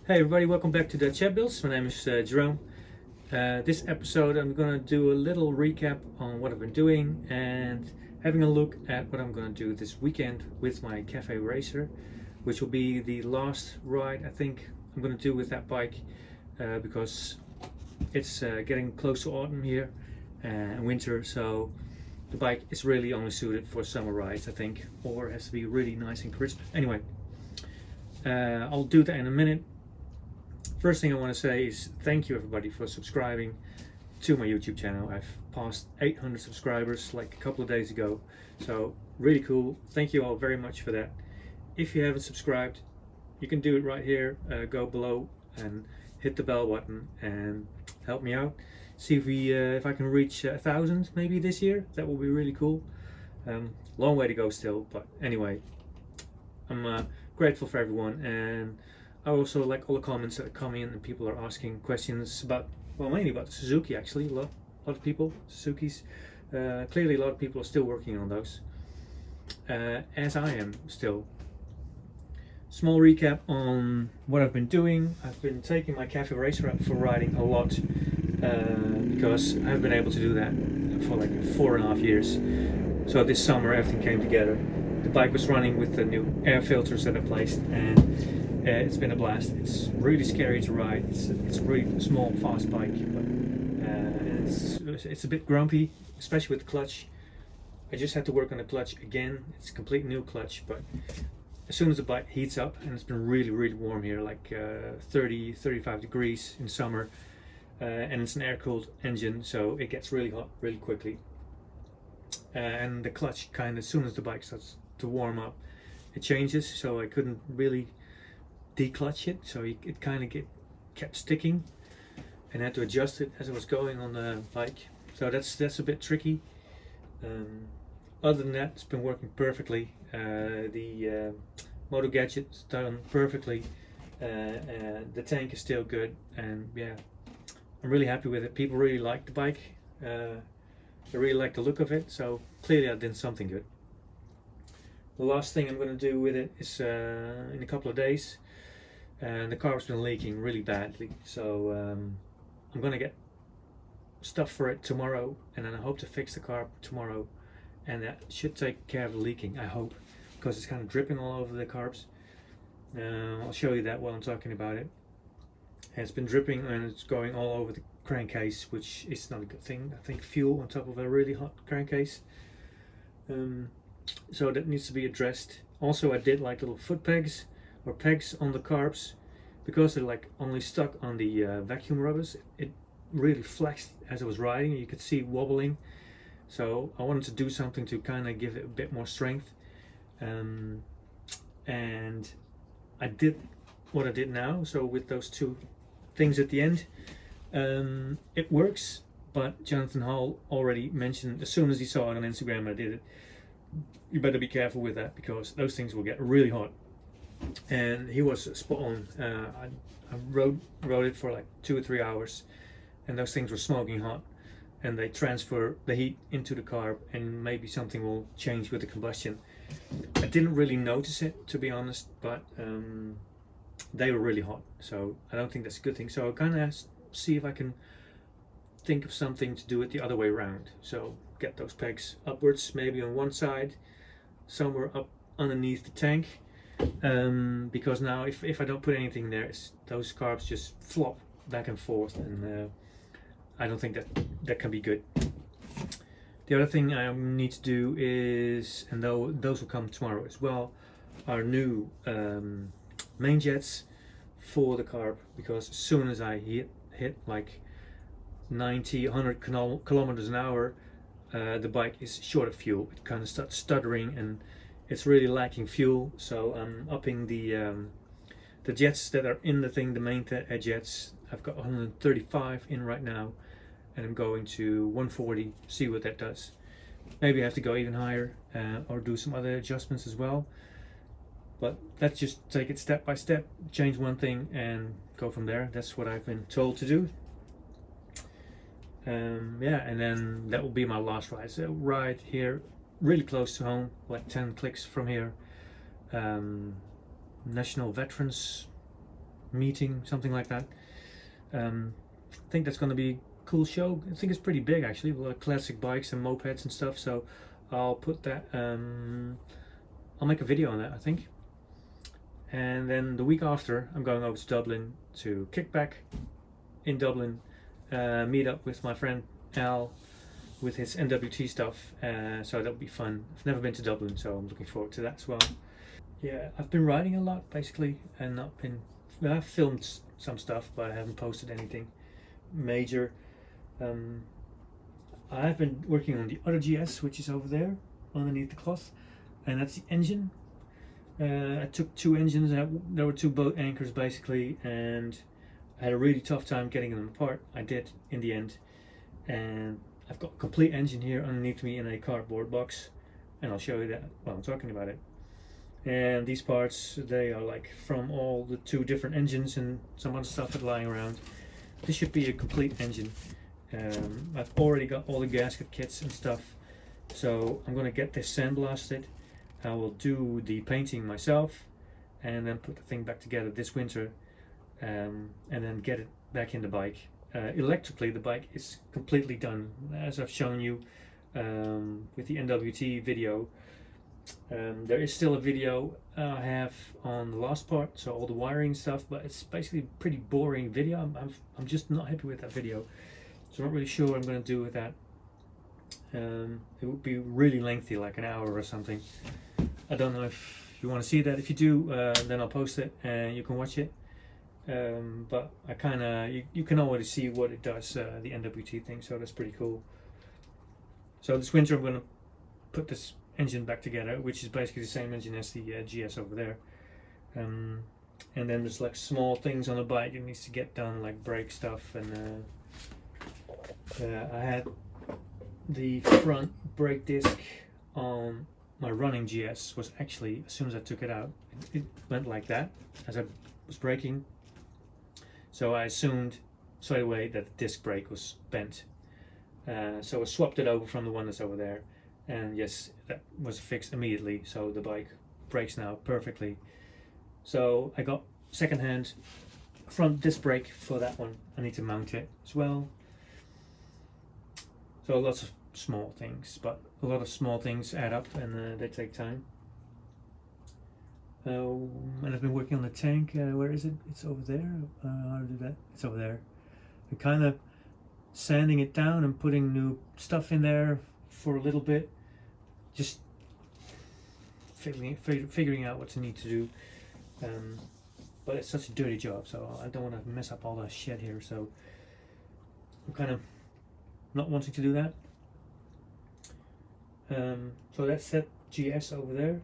Hey everybody, welcome back to the Chat Builds. My name is Jerome. This episode I'm going to do a little recap on what I've been doing and having a look at what I'm going to do this weekend with my cafe racer, which will be the last ride I think I'm going to do with that bike because it's getting close to autumn here and winter, so the bike is really only suited for summer rides I think, or it has to be really nice and crisp. Anyway, I'll do that in a minute. First thing I want to say is thank you everybody for subscribing to my YouTube channel. I've passed 800 subscribers like a couple of days ago, so really cool. Thank you all very much for that. If you haven't subscribed, you can do it right here. Go below and hit the bell button and help me out. See if I can reach 1,000 maybe this year. That will be really cool. Long way to go still, but anyway, I'm grateful for everyone, and I also like all the comments that are coming in and people are asking questions about, well, mainly about the Suzuki actually. A lot of people, Suzukis. Clearly a lot of people are still working on those, as I am still. Small recap on what I've been doing. I've been taking my cafe racer out for riding a lot because I've been able to do that for like 4.5 years. So this summer everything came together. The bike was running with the new air filters that I placed, and it's been a blast. It's really scary to ride. It's a really small, fast bike, but it's a bit grumpy, especially with the clutch. I just had to work on the clutch again. It's a complete new clutch, but as soon as the bike heats up, and it's been really warm here, like 30-35 degrees in summer, and it's an air-cooled engine, so it gets really hot really quickly. And the clutch kind of, as soon as the bike starts to warm up, it changes, so I couldn't really declutch it, so it kind of kept sticking, and I had to adjust it as I was going on the bike. So that's a bit tricky. Other than that, it's been working perfectly. The motor gadget's done perfectly. The tank is still good, and yeah, I'm really happy with it. People really like the bike. They really like the look of it, so clearly I did something good. The last thing I'm going to do with it is in a couple of days, and the car's been leaking really badly, so I'm going to get stuff for it tomorrow, and then I hope to fix the car tomorrow, and that should take care of the leaking, I hope, because it's kind of dripping all over the carbs. I'll show you that while I'm talking about it. And it's been dripping and it's going all over the crankcase, which is not a good thing. I think fuel on top of a really hot crankcase. So that needs to be addressed. Also, I did like little foot pegs or pegs on the carbs, because they're like only stuck on the vacuum rubbers. It really flexed as I was riding. You could see wobbling. So I wanted to do something to kind of give it a bit more strength. And I did what I did now. So with those two things at the end, it works. But Jonathan Hall already mentioned, as soon as he saw it on Instagram I did it, you better be careful with that, because those things will get really hot. And he was spot on. I rode it for like 2 or 3 hours, and those things were smoking hot, and they transfer the heat into the carb, and maybe something will change with the combustion. I didn't really notice it, to be honest, but they were really hot, so I don't think that's a good thing. So I kind of see if I can think of something to do it the other way around. So get those pegs upwards, maybe on one side, somewhere up underneath the tank, because now if I don't put anything there, those carbs just flop back and forth, and I don't think that can be good. The other thing I need to do is, and those will come tomorrow as well, are new main jets for the carb, because as soon as I hit like 90-100 kilometers an hour, the bike is short of fuel. It kind of starts stuttering and it's really lacking fuel. So I'm upping the jets that are in the thing, the main jets. I've got 135 in right now, and I'm going to 140, see what that does. Maybe I have to go even higher, or do some other adjustments as well. But let's just take it step by step, change one thing and go from there. That's what I've been told to do. Yeah, and then that will be my last ride. So ride here, really close to home, like 10 clicks from here. National Veterans meeting, something like that. I think that's going to be a cool show. I think it's pretty big actually, with a lot of classic bikes and mopeds and stuff. So I'll put that. I'll make a video on that, I think. And then the week after, I'm going over to Dublin to Kickback in Dublin, meet up with my friend Al with his NWT stuff. So that'll be fun. I've never been to Dublin, so I'm looking forward to that as well. Yeah, I've been riding a lot basically, and I've filmed some stuff, but I haven't posted anything major. I've been working on the other GS, which is over there underneath the cloth, and that's the engine. I took two engines, there were two boat anchors basically, and I had a really tough time getting them apart. I did in the end, and I've got a complete engine here underneath me in a cardboard box, and I'll show you that while I'm talking about it. And these parts, they are like from all the two different engines and some other stuff that's lying around. This should be a complete engine. I've already got all the gasket kits and stuff, so I'm going to get this sandblasted. I will do the painting myself and then put the thing back together this winter, and then get it back in the bike. Electrically, the bike is completely done, as I've shown you with the NWT video. There is still a video I have on the last part, so all the wiring stuff, but it's basically a pretty boring video. I'm just not happy with that video, so I'm not really sure what I'm going to do with that. It would be really lengthy, like an hour or something. I don't know if you want to see that. If you do, then I'll post it and you can watch it. But I kind of, you can already see what it does, the NWT thing, so that's pretty cool. So this winter I'm going to put this engine back together, which is basically the same engine as the GS over there. And then there's like small things on the bike that needs to get done, like brake stuff, and I had the front brake disc on my running GS was actually, as soon as I took it out, it went like that as I was braking. So I assumed straight away that the disc brake was bent. So I swapped it over from the one that's over there, and yes, that was fixed immediately. So the bike brakes now perfectly. So I got second-hand front disc brake for that one. I need to mount it as well. So lots of small things, but a lot of small things add up, and they take time. And I've been working on the tank. Where is it? It's over there. How to do that? It's over there. I'm kind of sanding it down and putting new stuff in there for a little bit, just figuring out what I need to do. But it's such a dirty job, so I don't want to mess up all the shit here. So I'm kind of not wanting to do that. So that's that GS over there.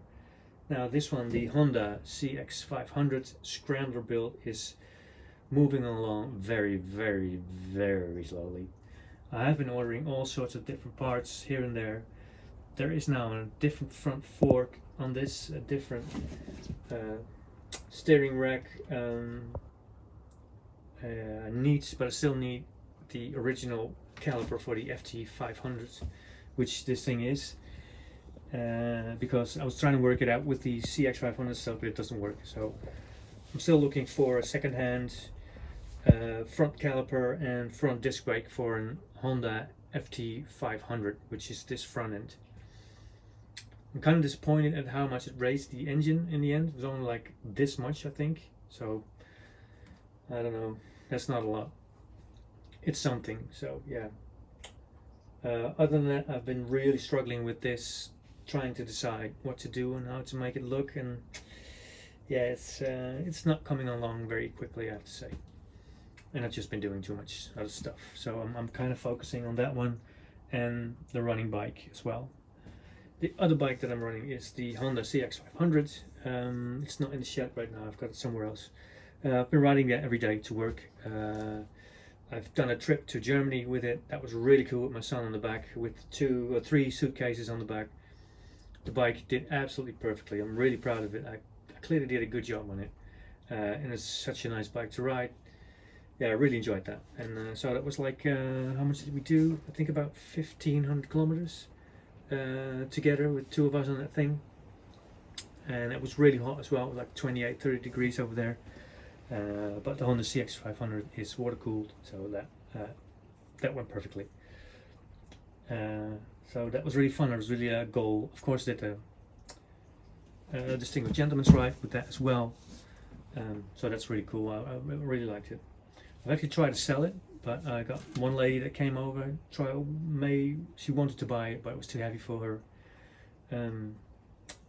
Now this one, the Honda Cx500 Scrambler build, is moving along very, very, very slowly. I have been ordering all sorts of different parts here and there. There is now a different front fork on this, a different steering rack. Needs, but I still need the original caliper for the FT500, which this thing is, because I was trying to work it out with the Cx500 stuff, but it doesn't work. So I'm still looking for a second-hand front caliper and front disc brake for an Honda FT500, which is this front end. I'm kind of disappointed at how much it raised the engine in the end. It was only like this much, I think. So I don't know, that's not a lot. It's something, so yeah. Other than that, I've been really struggling with this, trying to decide what to do and how to make it look, and yeah, it's not coming along very quickly, I have to say. And I've just been doing too much other stuff, so I'm kind of focusing on that one and the running bike as well. The other bike that I'm running is the Honda Cx500. It's not in the shed right now, I've got it somewhere else. I've been riding that every day to work. I've done a trip to Germany with it. That was really cool, with my son on the back with 2 or 3 suitcases on the back. The bike did absolutely perfectly. I'm really proud of it. I clearly did a good job on it, and it's such a nice bike to ride. Yeah, I really enjoyed that. And so that was like, how much did we do? I think about 1,500 kilometers together with 2 of us on that thing. And it was really hot as well, like 28-30 degrees over there. but the Honda Cx500 is water cooled, so that went perfectly. So that was really fun. It was really a goal. Of course, did a Distinguished Gentleman's Ride with that as well. So that's really cool. I really liked it. I've actually tried to sell it, but I got one lady that came over. She wanted to buy it, but it was too heavy for her.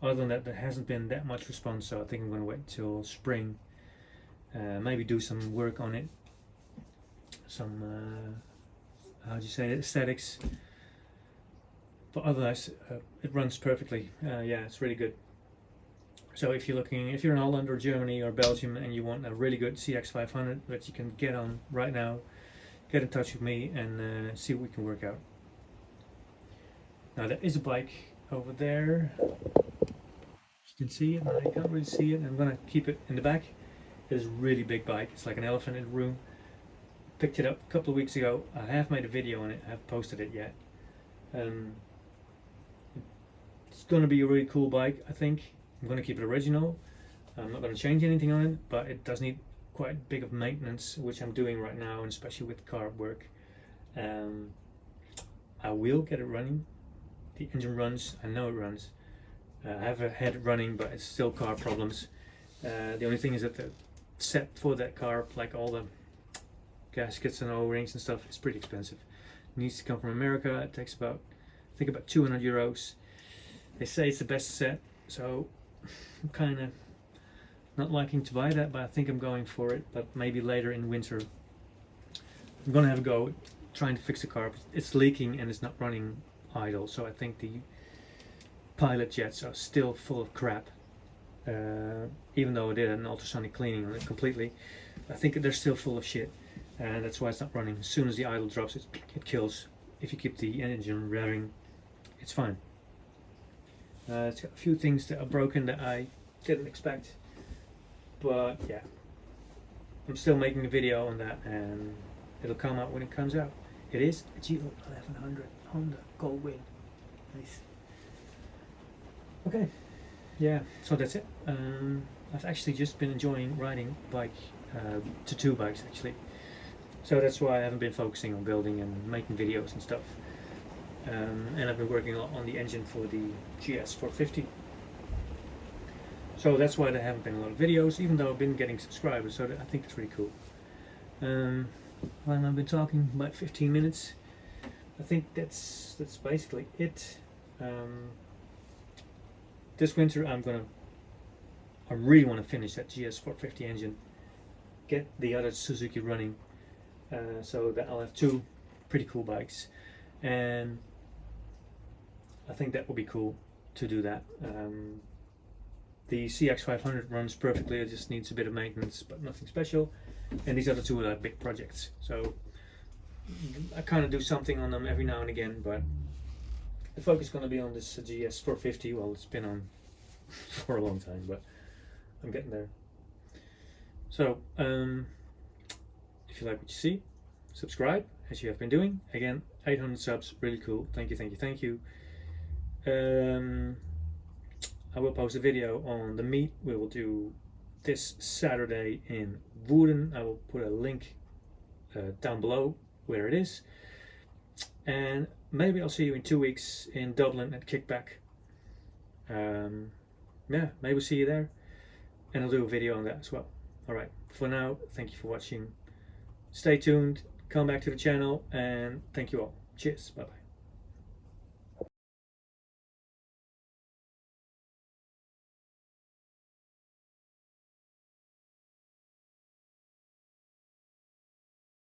Other than that, there hasn't been that much response, so I think I'm going to wait till spring. Maybe do some work on it. Some, how do you say it, aesthetics. But otherwise, it runs perfectly. Yeah, it's really good. So if you're in Holland or Germany or Belgium and you want a really good Cx500 that you can get on right now, get in touch with me and see what we can work out. Now there is a bike over there. You can see it, I can't really see it. I'm gonna keep it in the back. It is a really big bike. It's like an elephant in a room. Picked it up a couple of weeks ago. I have made a video on it. I haven't posted it yet. It's gonna be a really cool bike, I think. I'm going to keep it original. I'm not going to change anything on it, but it does need quite big of maintenance, which I'm doing right now, and especially with carb work. I will get it running. The engine runs, I know it runs. I have had it running, but it's still car problems. The only thing is that the set for that car, like all the gaskets and O-rings and stuff, is pretty expensive. It needs to come from America. It takes about, I think about 200 euros. They say it's the best set, so I'm kind of not liking to buy that, but I think I'm going for it. But maybe later in winter I'm gonna have a go trying to fix the car. It's leaking and it's not running idle, so I think the pilot jets are still full of crap. Even though I did an ultrasonic cleaning on it completely, I think they're still full of shit, and that's why it's not running. As soon as the idle drops, it kills. If you keep the engine revving, it's fine. It's got a few things that are broken that I didn't expect, but yeah, I'm still making a video on that, and it'll come out when it comes out. It is a GS450 Honda Gold Wing. Nice. Okay, yeah, so that's it. I've actually just been enjoying riding bike, to two bikes actually, so that's why I haven't been focusing on building and making videos and stuff. And I've been working on the engine for the GS450. So that's why there haven't been a lot of videos, even though I've been getting subscribers, so I think that's really cool. Well, I've been talking about 15 minutes. I think that's basically it. This winter I really want to finish that GS450 engine, get the other Suzuki running, so that I'll have two pretty cool bikes. And I think that would be cool to do that. The Cx500 runs perfectly, it just needs a bit of maintenance, but nothing special. And these other two are like big projects, so I kind of do something on them every now and again, but the focus is going to be on this GS450. Well, it's been on for a long time, but I'm getting there. So if you like what you see, subscribe, as you have been doing. Again, 800 subs, really cool. Thank you, thank you, thank you. I will post a video on the meet we will do this Saturday in Woerden. I will put a link down below where it is, and maybe I'll see you in 2 weeks in Dublin at Kickback. Yeah, maybe we'll see you there, and I'll do a video on that as well. Alright, for now, thank you for watching. Stay tuned, come back to the channel, and thank you all. Cheers, bye bye.